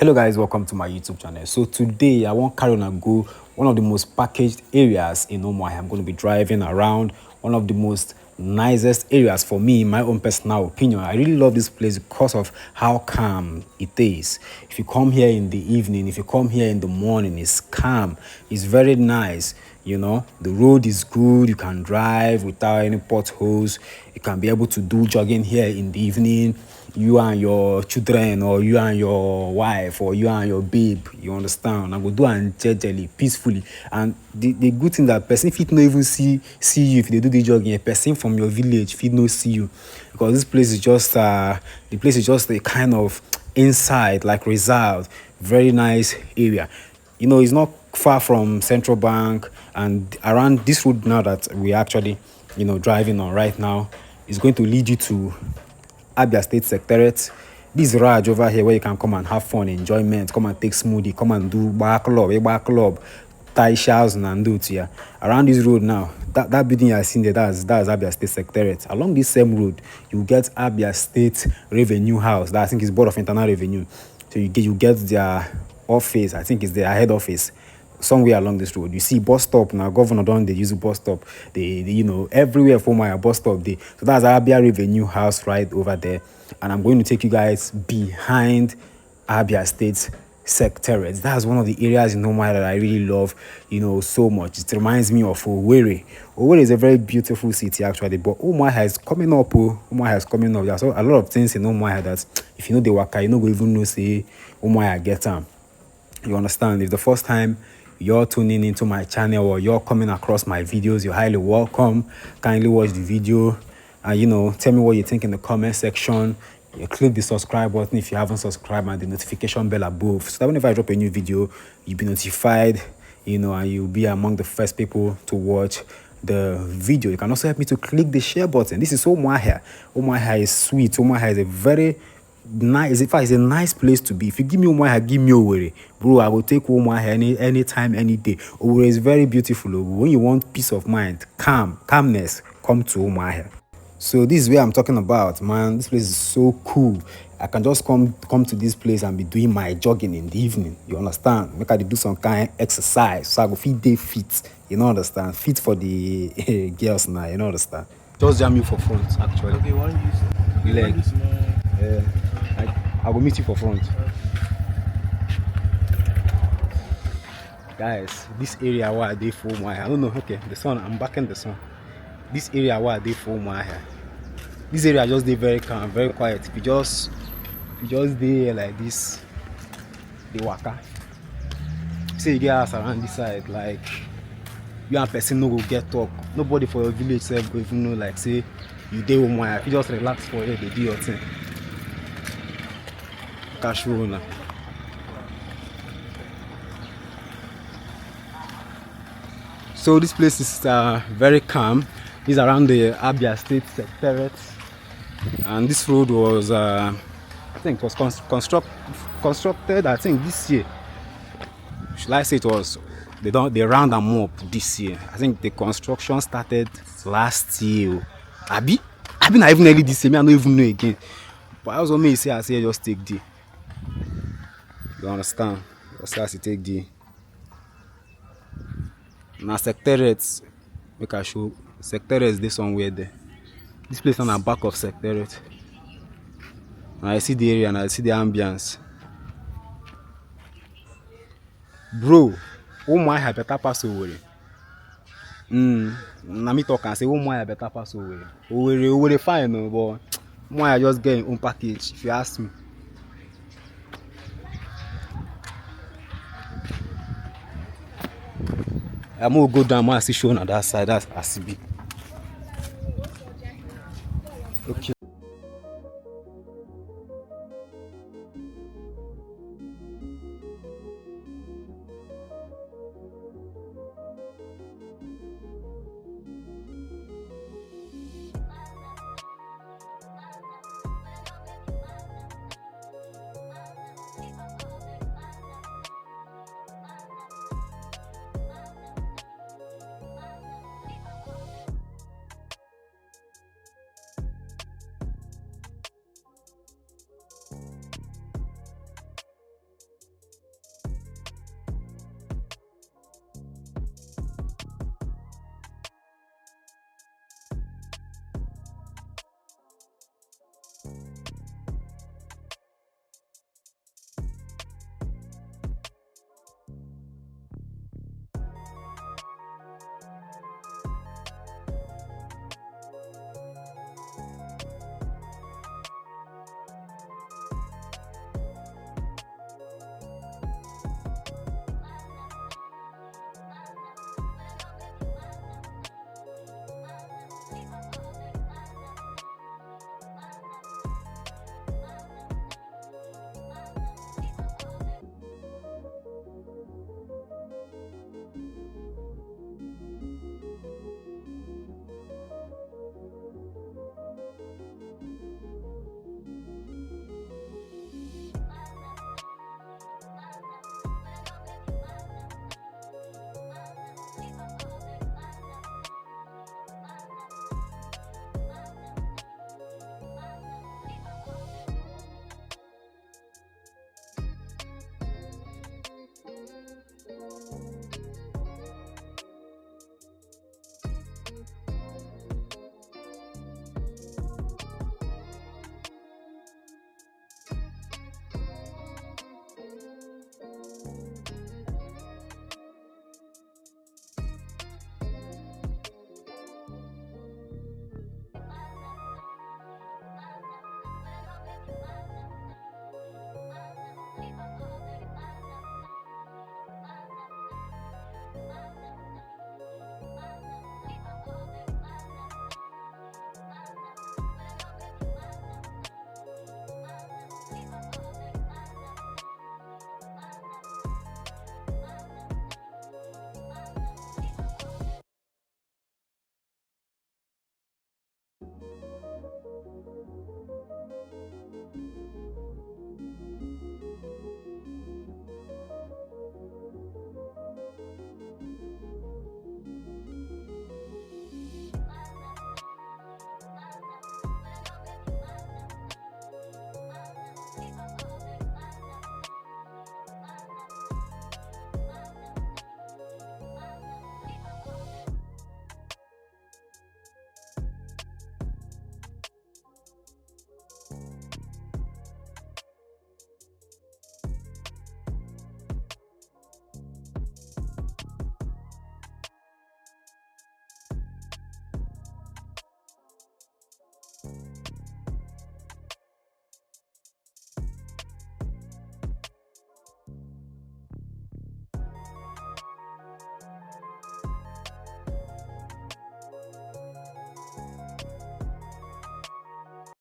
Hello guys, welcome to my YouTube channel. So today I want carry on and go one of the most packaged areas in Umuahia. I'm going to be driving around one of the most nicest areas for me, in my own personal opinion. I really love this place because of how calm it is. If you come here in the evening, if you come here in the morning, it's calm, it's very nice. You know, the road is good, you can drive without any potholes, you can be able to do jogging here in the evening, you and your children, or you and your wife, or you and your babe, you understand, and go do and jejely peacefully. And the good thing that person fit no even see you if they do the jogging. A person from your village fit no see you, because this place is just the place is just a kind of inside, like reserved, very nice area. You know, it's not far from Central Bank, and around this road now that we actually, you know, driving on right now is going to lead you to Abia State Secretariat. This Raj over here where you can come and have fun, enjoyment, come and take smoothie, come and do bar club, Thai shows and do it here. Around this road now, that building you are seeing there, that's Abia State Secretariat. Along this same road, you get Abia State Revenue House. That I think is Board of Internal Revenue. So you get their office, I think it's their head office, somewhere along this road. You see bus stop now, governor don't they use a bus stop. They you know, everywhere for my bus stop they. So that's Abia Revenue House right over there. And I'm going to take you guys behind Abia State Secretariat. That's one of the areas in Umuahia that I really love, you know, so much. It reminds me of OWERRI. OWERRI is a very beautiful city actually, but Umuahia is coming up. Umuahia is coming up. There's a lot of things in Umuahia that if you know the waka, you know, go even know say Umuahia get them. You understand? If the first time you're tuning into my channel or you're coming across my videos, you're highly welcome. Kindly watch the video and, you know, tell me what you think in the comment section. You click the subscribe button if you haven't subscribed, and the notification bell above, so that whenever I drop a new video, you'll be notified, you know, and you'll be among the first people to watch the video. You can also help me to click the share button. This is Umuahia. Umuahia is sweet. Umuahia is a very nice, in fact, it's a nice place to be. If you give me Umuahia, give me OWERRI, bro. I will take Umuahia anytime, any day. OWERRI is very beautiful. When you want peace of mind, calmness, come to Umuahia. So this is where I'm talking about, man. This place is so cool. I can just come to this place and be doing my jogging in the evening. You understand? Make I do some kind of exercise, so I go fit. You know, understand? Fit for the girls now. You know, understand? Just jam you for front, actually. Okay, one use leg. I will meet you for front. Guys, this area where I did for Umuahia, I don't know. Okay, the sun. I'm backing the sun. This area where I did for Umuahia, this area just did very calm, very quiet. If you just there like this, the waka. Say you get us around this side, like you and person no go get talk. Nobody for your village self go even know, like say you dey Umuahia. If you just relax for it, they do your thing. Cash roll now. So this place is very calm. It's around the Abia State Secretariat, and this road was I think it was constructed I think this year. Should I say it was they round them up this year? I think the construction started last year. Abi not even early this year. I don't even know again. But I was me say I say just take D. You understand? Just as you take D. Now Secretariat, make I show. Secretariat is there somewhere there. This place on the back of Secretariat. And I see the area and I see the ambience. Bro, Umuahia better pass OWERRI. Now me talk and say Umuahia better pass OWERRI. OWERRI fine, no, but Umuahia just get own package, if you ask me. I'm gonna go down and see show on that side. That's ACB.